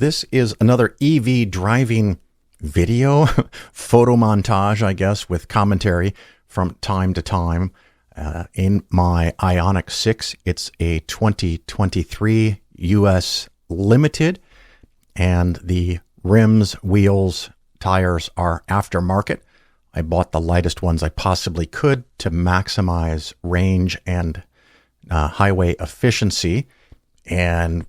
This is another EV driving video, photo montage, I guess, with commentary from time to time. In my Ioniq 6, it's a 2023 US Limited, and the rims, wheels, tires are aftermarket. I bought the lightest ones I possibly could to maximize range and highway efficiency. And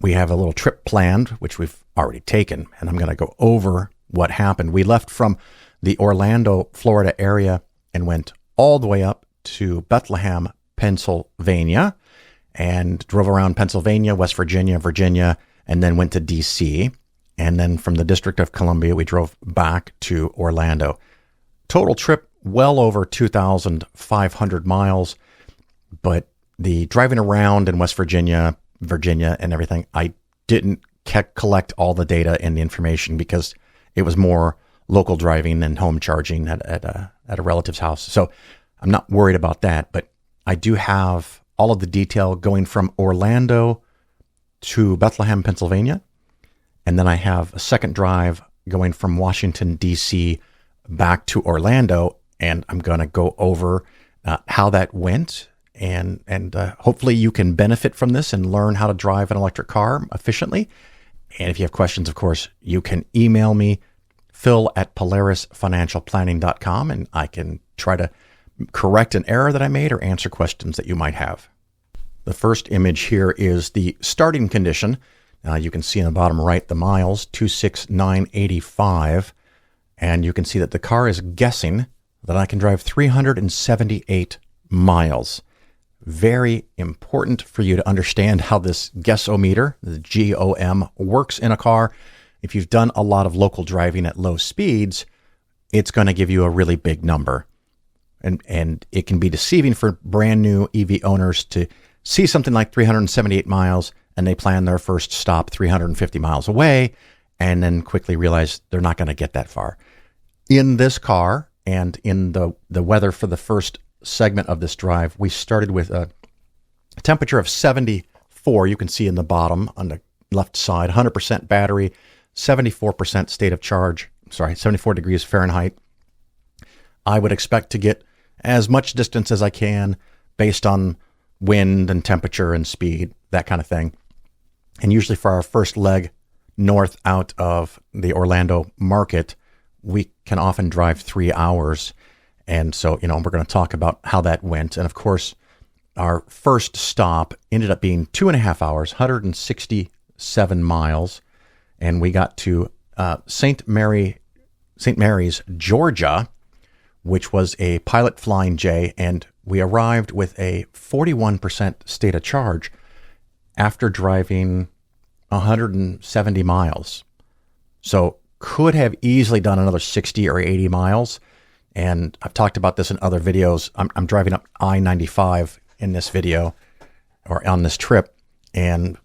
we have a little trip planned, which we've already taken, and I'm going to go over what happened. We left from the Orlando, Florida area and went all the way up to Bethlehem, Pennsylvania, and drove around Pennsylvania, West Virginia, Virginia, and then went to D.C. And then from the District of Columbia, we drove back to Orlando. Total trip well over 2,500 miles, but the driving around in West Virginia, and everything, I didn't collect all the data and the information because it was more local driving and home charging at a relative's house. So I'm not worried about that, but I do have all of the detail going from Orlando to Bethlehem, Pennsylvania. And then I have a second drive going from Washington, D.C. back to Orlando. And I'm going to go over how that went. And hopefully you can benefit from this and learn how to drive an electric car efficiently. And if you have questions, of course, you can email me, phil@polarisfinancialplanning.com, and I can try to correct an error that I made or answer questions that you might have. The first image here is the starting condition. You can see in the bottom right the miles, 26985. And you can see that the car is guessing that I can drive 378 miles. Very important for you to understand how this guessometer, the GOM, works in a car. If you've done a lot of local driving at low speeds, it's going to give you a really big number. And it can be deceiving for brand new EV owners to see something like 378 miles and they plan their first stop 350 miles away and then quickly realize they're not going to get that far. In this car and in the weather for the first segment of this drive, we started with a temperature of 74. You can see in the bottom on the left side, 100% battery, 74% state of charge, 74 degrees Fahrenheit. I would expect to get as much distance as I can based on wind and temperature and speed, that kind of thing. And usually for our first leg north out of the Orlando market, we can often drive 3 hours. And so, we're going to talk about how that went. And of course, our first stop ended up being 2.5 hours, 167 miles. And we got to St. Mary's, Georgia, which was a Pilot Flying J. And we arrived with a 41% state of charge after driving 170 miles. So could have easily done another 60 or 80 miles. And I've talked about this in other videos. I'm driving up I-95 in this video or on this trip. And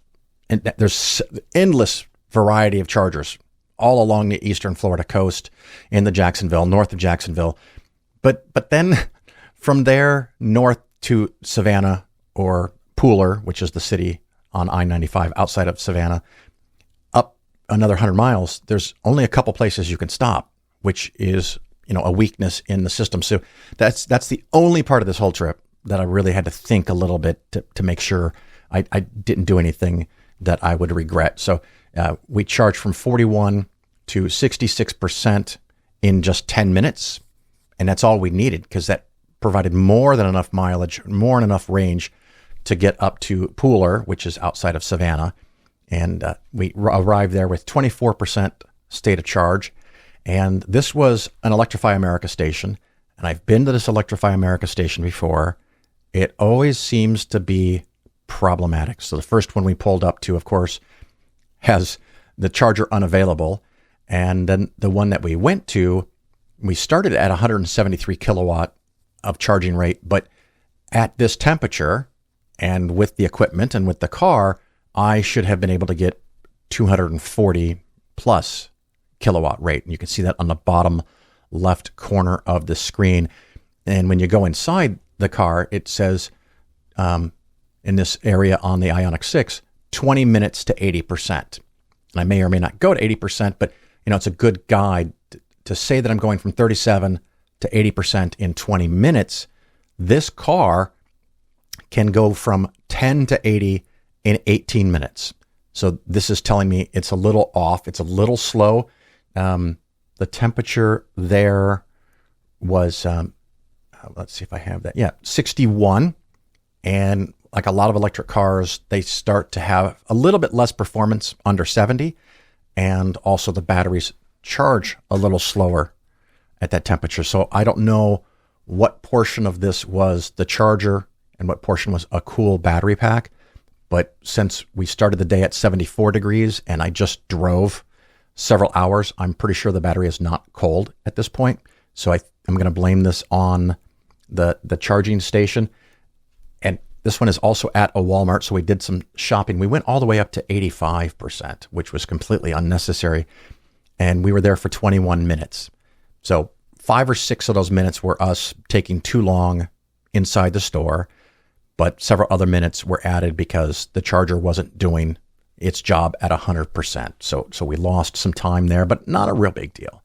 there's endless variety of chargers all along the eastern Florida coast in the Jacksonville, north of Jacksonville. But then from there north to Savannah or Pooler, which is the city on I-95 outside of Savannah, up another 100 miles, there's only a couple places you can stop, which is a weakness in the system. So that's the only part of this whole trip that I really had to think a little bit to make sure I didn't do anything that I would regret. So we charged from 41 to 66% in just 10 minutes. And that's all we needed because that provided more than enough mileage, more than enough range to get up to Pooler, which is outside of Savannah. And we arrived there with 24% state of charge. And this was an Electrify America station. And I've been to this Electrify America station before. It always seems to be problematic. So the first one we pulled up to, of course, has the charger unavailable. And then the one that we went to, we started at 173 kilowatt of charging rate. But at this temperature and with the equipment and with the car, I should have been able to get 240 plus kilowatt rate. And you can see that on the bottom left corner of the screen. And when you go inside the car, it says in this area on the Ioniq 6, 20 minutes to 80%. I may or may not go to 80%, but it's a good guide to say that I'm going from 37 to 80% in 20 minutes. This car can go from 10 to 80 in 18 minutes. So this is telling me it's a little off. It's a little slow. The temperature there was, let's see if I have that. Yeah, 61. And like a lot of electric cars, they start to have a little bit less performance under 70. And also the batteries charge a little slower at that temperature. So I don't know what portion of this was the charger and what portion was a cool battery pack. But since we started the day at 74 degrees and I just drove several hours, I'm pretty sure the battery is not cold at this point. So I'm going to blame this on the charging station. And this one is also at a Walmart, so we did some shopping. We went all the way up to 85%, which was completely unnecessary. And we were there for 21 minutes. So 5 or 6 of those minutes were us taking too long inside the store, but several other minutes were added because the charger wasn't doing its job at 100%. So we lost some time there, but not a real big deal.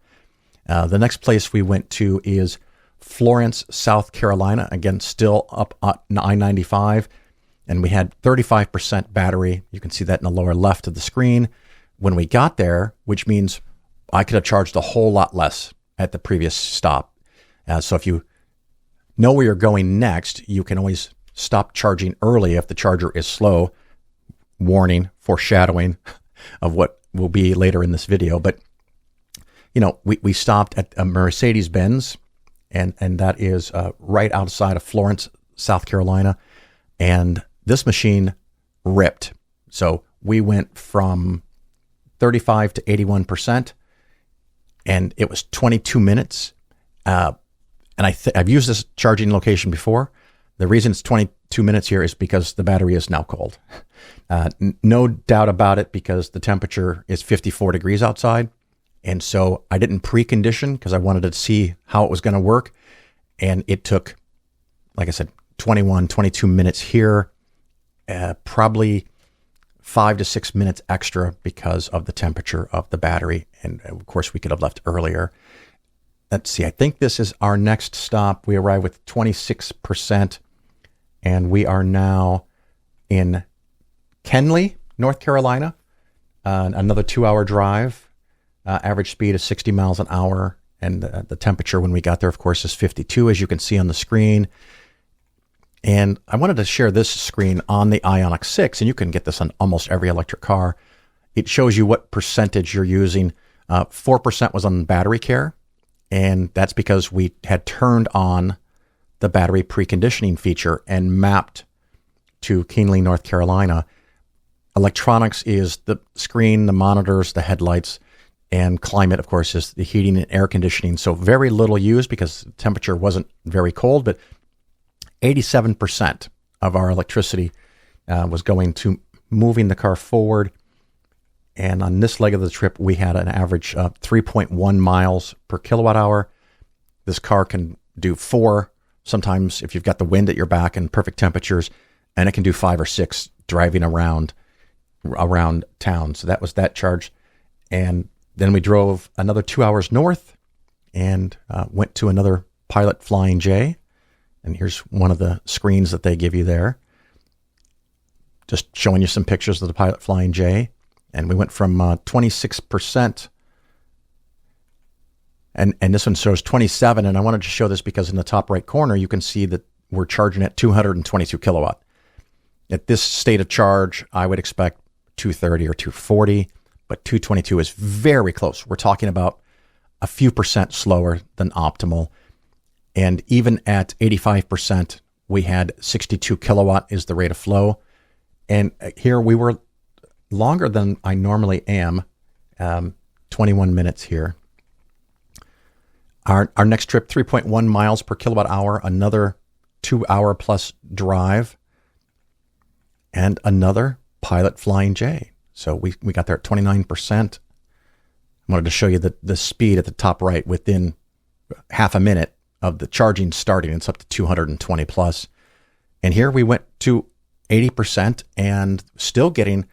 The next place we went to is Florence, South Carolina. Again, still up on I-95. And we had 35% battery. You can see that in the lower left of the screen when we got there, which means I could have charged a whole lot less at the previous stop. So if you know where you're going next, you can always stop charging early if the charger is slow. Warning, foreshadowing of what will be later in this video. But, we stopped at a Mercedes-Benz, and that is right outside of Florence, South Carolina. And this machine ripped. So we went from 35 to 81%, and it was 22 minutes. And I've used this charging location before. The reason it's 22 minutes here is because the battery is now cold. No doubt about it, because the temperature is 54 degrees outside. And so I didn't precondition because I wanted to see how it was going to work. And it took, like I said, 22 minutes here, probably 5 to 6 minutes extra because of the temperature of the battery. And of course, we could have left earlier. Let's see. I think this is our next stop. We arrived with 26%, and we are now in Kenly, North Carolina. Another 2-hour drive. Average speed is 60 miles an hour. And the temperature when we got there, of course, is 52, as you can see on the screen. And I wanted to share this screen on the Ioniq 6, and you can get this on almost every electric car. It shows you what percentage you're using. 4% was on battery care, and that's because we had turned on the battery preconditioning feature and mapped to Kenly, North Carolina. Electronics is the screen, the monitors, the headlights, and climate, of course, is the heating and air conditioning. So very little used because the temperature wasn't very cold, but 87% of our electricity was going to moving the car forward. And on this leg of the trip, we had an average of 3.1 miles per kilowatt hour. This car can do 4, sometimes if you've got the wind at your back and perfect temperatures, and it can do 5 or 6 driving around town. So that was that charge. And then we drove another 2 hours north and went to another Pilot Flying J. And here's one of the screens that they give you there. Just showing you some pictures of the Pilot Flying J. And we went from 26%. And this one shows 27. And I wanted to show this because in the top right corner, you can see that we're charging at 222 kilowatt. At this state of charge, I would expect 230 or 240. But 222 is very close. We're talking about a few percent slower than optimal. And even at 85%, we had 62 kilowatt is the rate of flow. And here we were longer than I normally am, 21 minutes here. Our next trip, 3.1 miles per kilowatt hour, another 2-hour plus drive, and another Pilot Flying J. So we got there at 29%. I wanted to show you the speed at the top right within half a minute of the charging starting. It's up to 220 plus. And here we went to 80% and still getting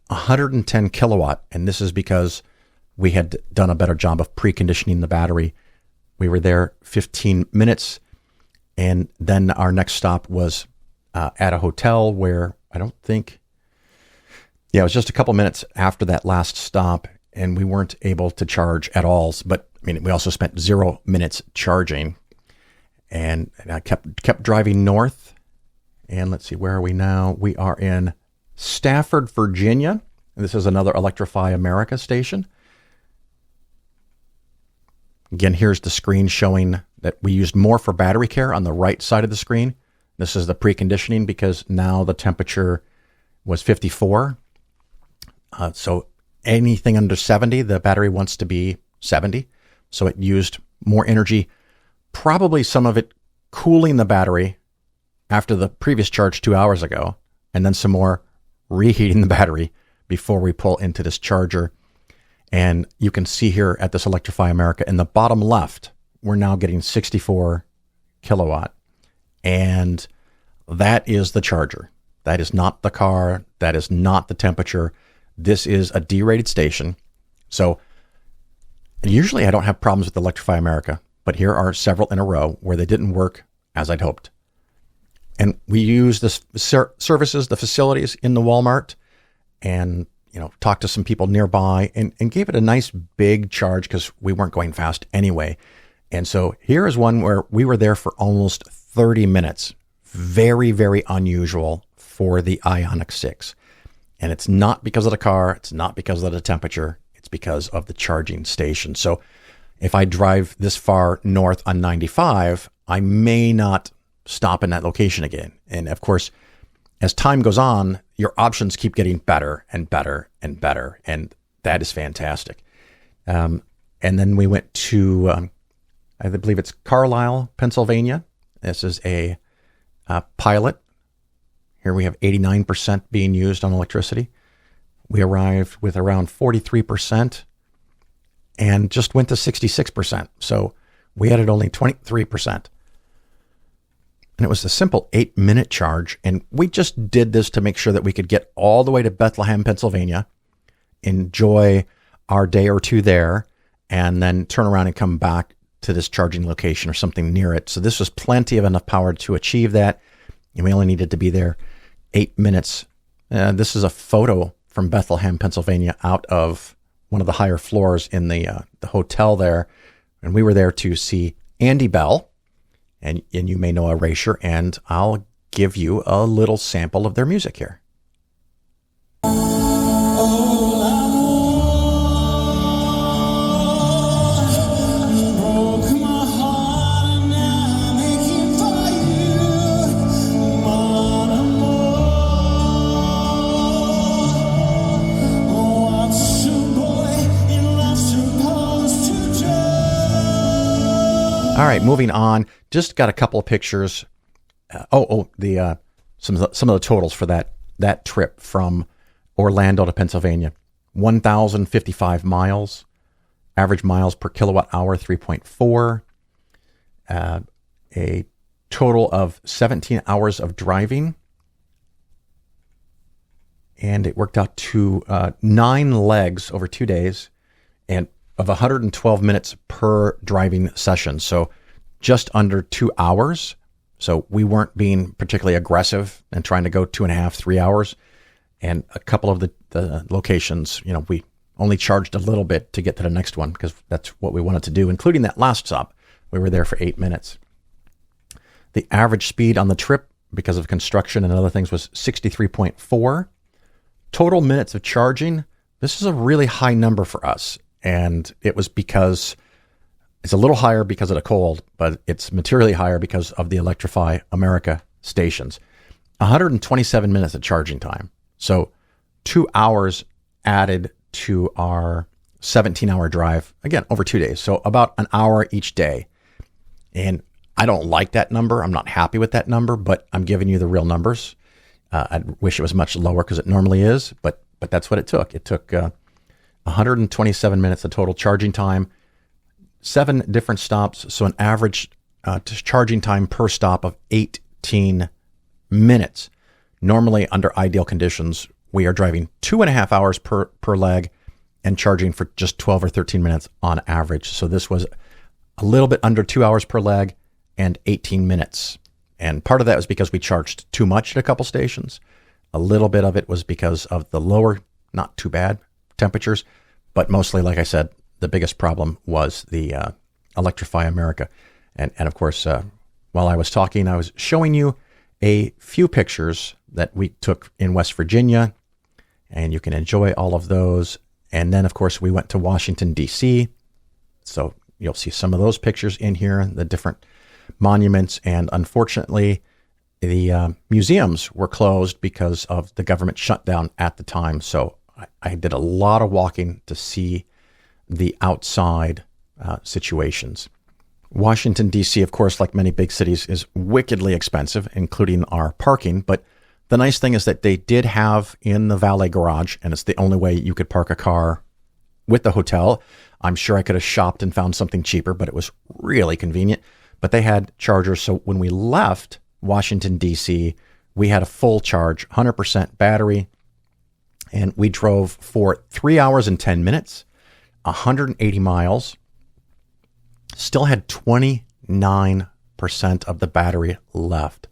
110 kilowatt. And this is because we had done a better job of preconditioning the battery. We were there 15 minutes. And then our next stop was at a hotel where it was just a couple minutes after that last stop, and we weren't able to charge at all. But I mean, we also spent 0 minutes charging, and I kept driving north. And let's see, where are we now? We are in Stafford, Virginia. This is another Electrify America station. Again, here's the screen showing that we used more for battery care on the right side of the screen. This is the preconditioning because now the temperature was 54. So anything under 70, the battery wants to be 70. So it used more energy, probably some of it cooling the battery after the previous charge 2 hours ago, and then some more reheating the battery before we pull into this charger. And you can see here at this Electrify America in the bottom left, we're now getting 64 kilowatt. And that is the charger. That is not the car. That is not the temperature. This is a D-rated station. So usually I don't have problems with Electrify America, but here are several in a row where they didn't work as I'd hoped. And we use the services, the facilities in the Walmart, and talked to some people nearby and gave it a nice big charge because we weren't going fast anyway. And so here is one where we were there for almost 30 minutes. Very, very unusual for the Ioniq 6. And it's not because of the car. It's not because of the temperature. It's because of the charging station. So if I drive this far north on 95, I may not stop in that location again. And of course, as time goes on, your options keep getting better and better and better. And that is fantastic. And then we went to, I believe it's Carlisle, Pennsylvania. This is a pilot. Here we have 89% being used on electricity. We arrived with around 43% and just went to 66%. So we added only 23%. And it was a simple 8-minute charge. And we just did this to make sure that we could get all the way to Bethlehem, Pennsylvania, enjoy our day or two there, and then turn around and come back to this charging location or something near it. So this was plenty of enough power to achieve that. And we only needed to be there 8 minutes. This is a photo from Bethlehem, Pennsylvania, out of one of the higher floors in the hotel there. And we were there to see Andy Bell. And you may know Erasure, and I'll give you a little sample of their music here. All right, moving on. Just got a couple of pictures. Some of the totals for that trip from Orlando to Pennsylvania: 1,055 miles, average miles per kilowatt hour 3.4, a total of 17 hours of driving, and it worked out to 9 legs over 2 days, and of 112 minutes per driving session. So just under 2 hours. So we weren't being particularly aggressive and trying to go 2.5, 3 hours. And a couple of the locations, we only charged a little bit to get to the next one because that's what we wanted to do, including that last stop. We were there for 8 minutes. The average speed on the trip, because of construction and other things, was 63.4. Total minutes of charging, this is a really high number for us. And it was because it's a little higher because of the cold, but it's materially higher because of the Electrify America stations. 127 minutes of charging time. So 2 hours added to our 17-hour drive, again, over 2 days. So about an hour each day. And I don't like that number. I'm not happy with that number, but I'm giving you the real numbers. I wish it was much lower because it normally is, but that's what it took. It took 127 minutes of total charging time, 7 different stops, so an average charging time per stop of 18 minutes. Normally, under ideal conditions, we are driving 2.5 hours per leg and charging for just 12 or 13 minutes on average. So this was a little bit under 2 hours per leg and 18 minutes. And part of that was because we charged too much at a couple stations. A little bit of it was because of the lower, not too bad temperatures, but mostly, like I said, the biggest problem was the Electrify America. And of course, while I was talking, I was showing you a few pictures that we took in West Virginia, and you can enjoy all of those. And then, of course, we went to Washington, D.C., so you'll see some of those pictures in here, the different monuments. And unfortunately, the museums were closed because of the government shutdown at the time. So I did a lot of walking to see the outside situations. Washington, D.C., of course, like many big cities, is wickedly expensive, including our parking. But the nice thing is that they did have in the valet garage, and it's the only way you could park a car with the hotel. I'm sure I could have shopped and found something cheaper, but it was really convenient. But they had chargers. So when we left Washington, D.C., we had a full charge, 100% battery, and we drove for 3 hours and 10 minutes, 180 miles, still had 29% of the battery left.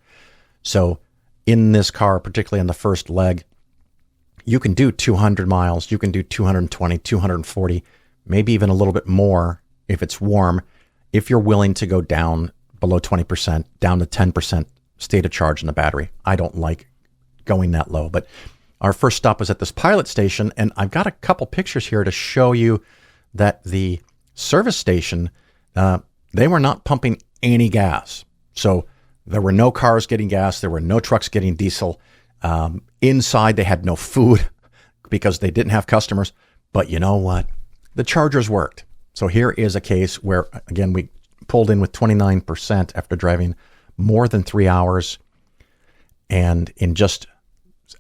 So in this car, particularly on the first leg, you can do 200 miles, you can do 220, 240, maybe even a little bit more if it's warm, if you're willing to go down below 20%, down to 10% state of charge in the battery. I don't like going that low, but our first stop was at this pilot station, and I've got a couple pictures here to show you that the service station, they were not pumping any gas. So there were no cars getting gas. There were no trucks getting diesel. Inside, they had no food because they didn't have customers. But you know what? The chargers worked. So here is a case where, again, we pulled in with 29% after driving more than 3 hours. And in just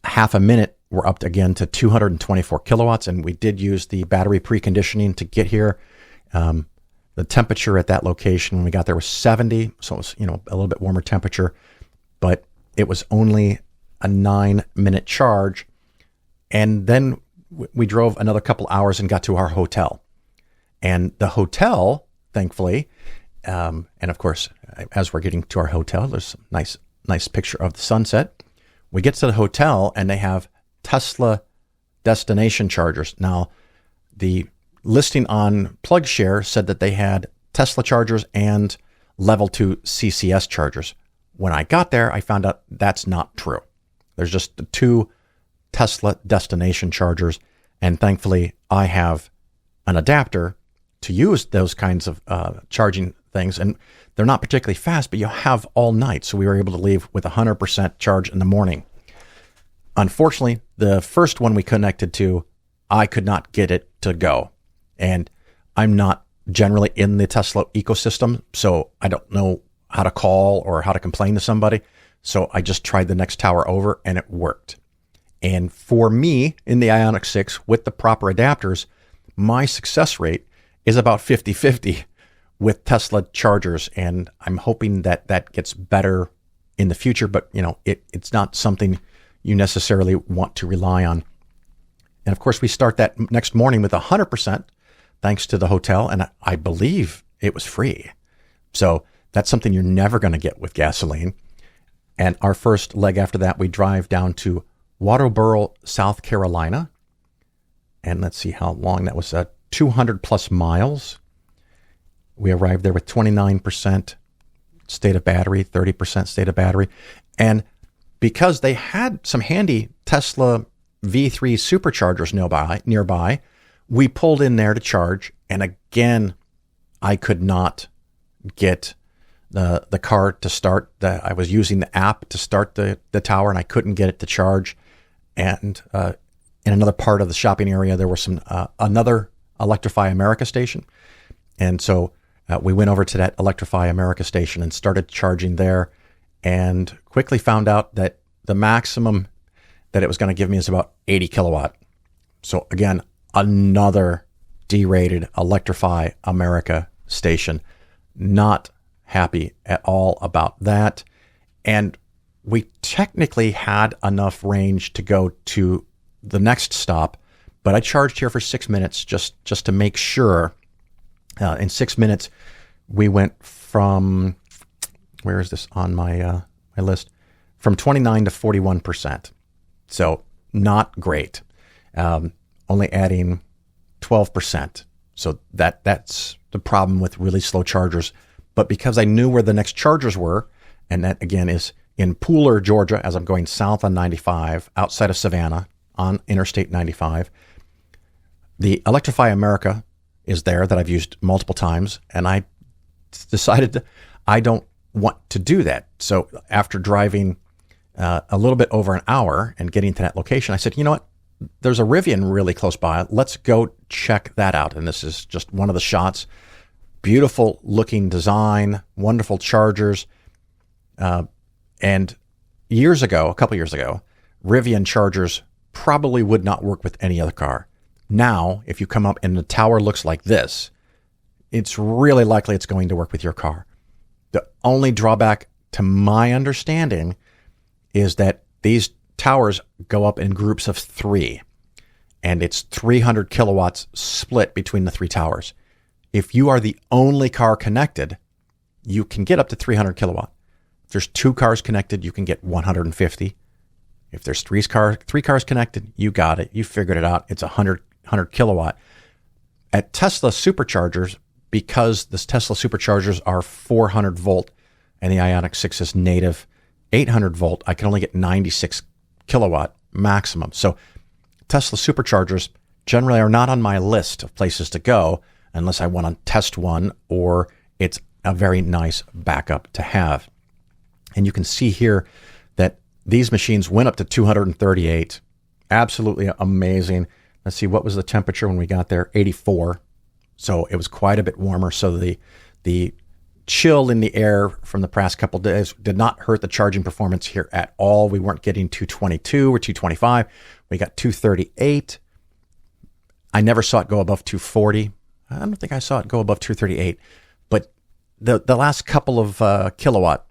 half a minute, we're up again to 224 kilowatts. And we did use the battery preconditioning to get here. The temperature at that location when we got there was 70. So it was, a little bit warmer temperature. But it was only a 9-minute charge. And then we drove another couple hours and got to our hotel. And the hotel, thankfully, and of course, as we're getting to our hotel, there's a nice picture of the sunset. We get to the hotel and they have Tesla destination chargers. Now, the listing on PlugShare said that they had Tesla chargers and level 2 CCS chargers. When I got there, I found out that's not true. There's just the 2 Tesla destination chargers. And thankfully, I have an adapter to use those kinds of charging things. And they're not particularly fast, but you have all night. So we were able to leave with 100% charge in the morning. Unfortunately, the first one we connected to, I could not get it to go. And I'm not generally in the Tesla ecosystem, so I don't know how to call or how to complain to somebody. So I just tried the next tower over and it worked. And for me, in the Ioniq 6 with the proper adapters, my success rate is about 50-50 with Tesla chargers. And I'm hoping that that gets better in the future, but it's not something you necessarily want to rely on. And of course, we start that next morning with 100%, thanks to the hotel. And I believe it was free. So that's something you're never going to get with gasoline. And our first leg after that, we drive down to Waterboro, South Carolina. And let's see how long that was, 200 plus miles. We arrived there with 29% state of battery, 30% state of battery. And because they had some handy Tesla V3 superchargers nearby, we pulled in there to charge. And again, I could not get the car to start. I was using the app to start the tower, and I couldn't get it to charge. And in another part of the shopping area, there was another Electrify America station. And so we went over to that Electrify America station and started charging there, and quickly found out that the maximum that it was going to give me is about 80 kilowatt. So again, another derated Electrify America station. Not happy at all about that. And we technically had enough range to go to the next stop, but I charged here for 6 minutes just to make sure. In 6 minutes, we went from, where is this on my list? From 29 to 41%. So not great. Only adding 12%. So that's the problem with really slow chargers. But because I knew where the next chargers were, and that again is in Pooler, Georgia, as I'm going south on 95, outside of Savannah on Interstate 95, the Electrify America is there that I've used multiple times, and I decided I don't want to do that. So after driving a little bit over an hour and getting to that location, I said, you know what? There's a Rivian really close by. Let's go check that out. And this is just one of the shots. Beautiful looking design, wonderful chargers. And a couple years ago, Rivian chargers probably would not work with any other car. Now, if you come up and the tower looks like this, it's really likely it's going to work with your car. The only drawback, to my understanding, is that these towers go up in groups of 3, and it's 300 kilowatts split between the 3 towers. If you are the only car connected, you can get up to 300 kilowatt. If there's 2 cars connected, you can get 150. If there's 3 cars connected, you got it. You figured it out. It's 100 kilowatt. At Tesla superchargers, because the Tesla superchargers are 400 volt and the Ioniq 6 is native 800 volt, I can only get 96 kilowatt maximum. So Tesla superchargers generally are not on my list of places to go unless I want to test one or it's a very nice backup to have. And you can see here that these machines went up to 238. Absolutely amazing. Let's see, what was the temperature when we got there? 84. So it was quite a bit warmer. So the chill in the air from the past couple of days did not hurt the charging performance here at all. We weren't getting 222 or 225. We got 238. I never saw it go above 240. I don't think I saw it go above 238. But the last couple of kilowatt,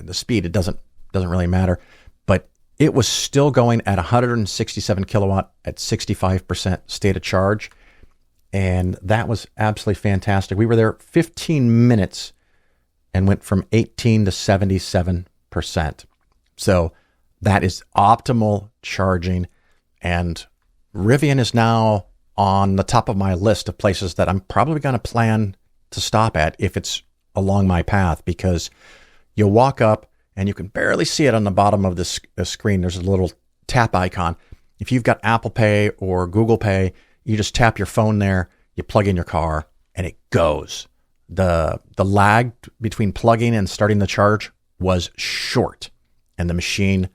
the speed, it doesn't really matter. But it was still going at 167 kilowatt at 65% state of charge. And that was absolutely fantastic. We were there 15 minutes and went from 18 to 77%. So that is optimal charging. And Rivian is now on the top of my list of places that I'm probably going to plan to stop at if it's along my path, because you'll walk up and you can barely see it on the bottom of the screen. There's a little tap icon. If you've got Apple Pay or Google Pay, you just tap your phone there, you plug in your car, and it goes. The lag between plugging and starting the charge was short, and the machine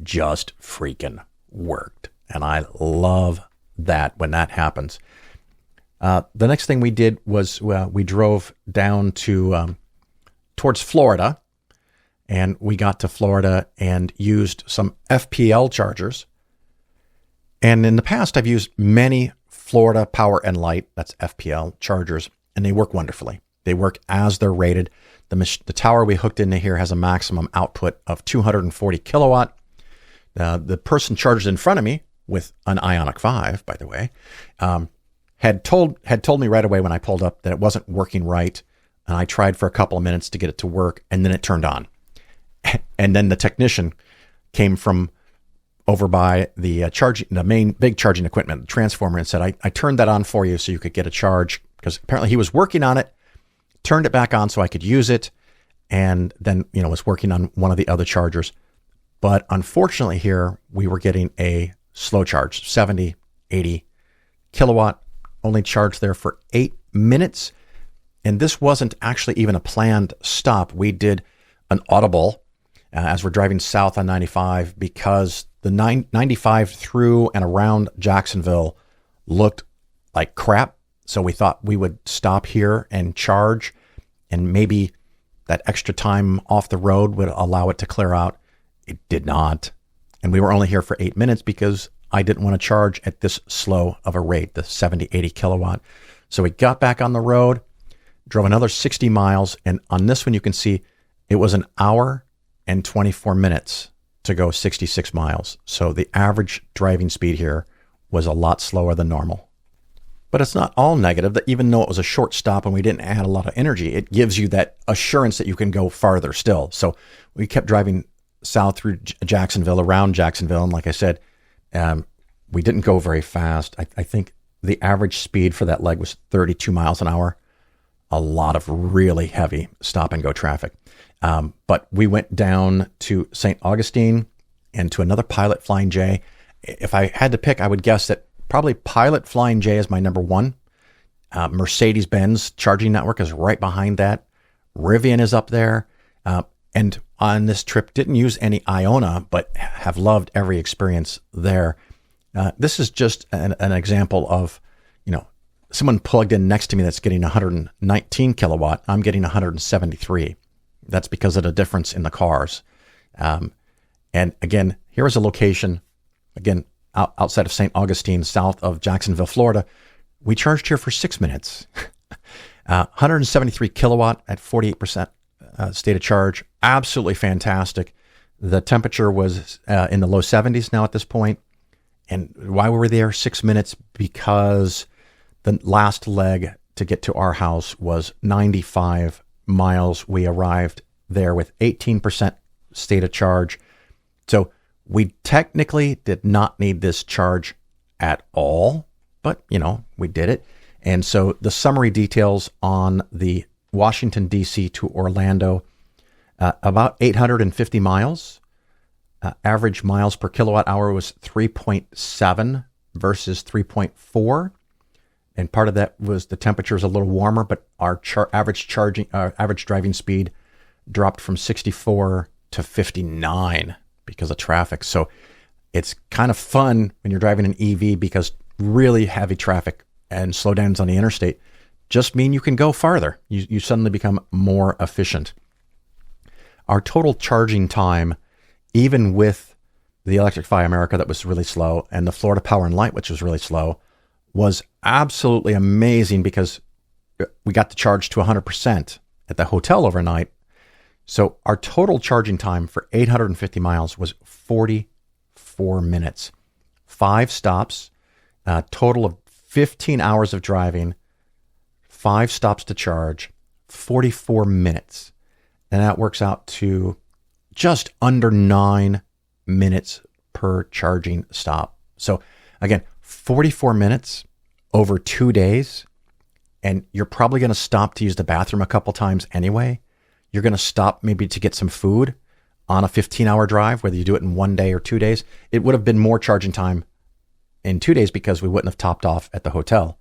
just freaking worked. And I love that when that happens. The next thing we did was we drove down to towards Florida, and we got to Florida and used some FPL chargers. And in the past, I've used many Florida Power and Light, that's FPL chargers, and they work wonderfully. They work as they're rated. The tower we hooked into here has a maximum output of 240 kilowatt. The person charged in front of me with an Ioniq 5, by the way, had told me right away when I pulled up that it wasn't working right. And I tried for a couple of minutes to get it to work, and then it turned on. And then the technician came from over by the main big charging equipment, the transformer, and said, I turned that on for you so you could get a charge, because apparently he was working on it, turned it back on so I could use it, and then, was working on one of the other chargers. But unfortunately here, we were getting a slow charge, 70, 80 kilowatt, only charged there for 8 minutes. And this wasn't actually even a planned stop. We did an audible as we're driving south on 95, because the 95 through and around Jacksonville looked like crap. So we thought we would stop here and charge, and maybe that extra time off the road would allow it to clear out. It did not. And we were only here for 8 minutes because I didn't want to charge at this slow of a rate, the 70, 80 kilowatt. So we got back on the road, drove another 60 miles. And on this one, you can see it was an hour and 24 minutes to go 66 miles. So the average driving speed here was a lot slower than normal. But it's not all negative. That even though it was a short stop and we didn't add a lot of energy, it gives you that assurance that you can go farther still. So we kept driving south through Jacksonville, around Jacksonville. And like I said, we didn't go very fast. I think the average speed for that leg was 32 miles an hour. A lot of really heavy stop and go traffic. But we went down to St. Augustine and to another Pilot Flying J. If I had to pick, I would guess that probably Pilot Flying J is my number one. Mercedes-Benz charging network is right behind that. Rivian is up there. And on this trip, didn't use any Iona, but have loved every experience there. This is just an example of, someone plugged in next to me that's getting 119 kilowatt. I'm getting 173. That's because of the difference in the cars. And again, here is a location, again, outside of St. Augustine, south of Jacksonville, Florida. We charged here for 6 minutes. 173 kilowatt at 48% state of charge. Absolutely fantastic. The temperature was in the low 70s now at this point. And why were we there 6 minutes? Because the last leg to get to our house was 95 miles. We arrived there with 18% state of charge. So we technically did not need this charge at all, but, we did it. And so the summary details on the Washington, D.C. to Orlando, about 850 miles. Average miles per kilowatt hour was 3.7 versus 3.4. And part of that was the temperature is a little warmer, but our average driving speed dropped from 64 to 59 because of traffic. So it's kind of fun when you're driving an EV because really heavy traffic and slowdowns on the interstate just mean you can go farther. You suddenly become more efficient. Our total charging time, even with the Electrify America that was really slow and the Florida Power and Light, which was really slow, was absolutely amazing because we got to charge to 100% at the hotel overnight. So our total charging time for 850 miles was 44 minutes. 5 stops, a total of 15 hours of driving, 5 stops to charge, 44 minutes. And that works out to just under 9 minutes per charging stop. So again, 44 minutes over 2 days, and you're probably going to stop to use the bathroom a couple times anyway. You're going to stop maybe to get some food on a 15-hour drive, whether you do it in 1 day or 2 days. It would have been more charging time in 2 days because we wouldn't have topped off at the hotel.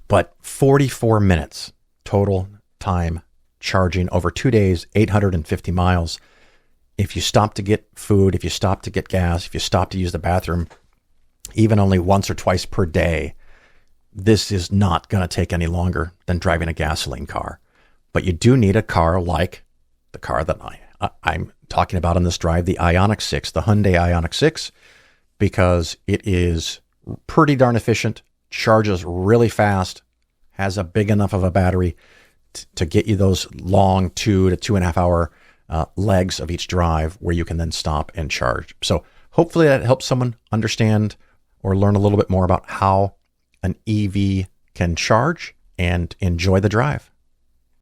But 44 minutes total time charging over 2 days, 850 miles. If you stop to get food, if you stop to get gas, if you stop to use the bathroom, even only once or twice per day, this is not going to take any longer than driving a gasoline car. But you do need a car like the car that I'm talking about on this drive, the Ioniq 6, the Hyundai Ioniq 6, because it is pretty darn efficient, charges really fast, has a big enough of a battery to get you those long 2 to 2.5 hour legs of each drive where you can then stop and charge. So hopefully that helps someone understand or learn a little bit more about how an EV can charge and enjoy the drive.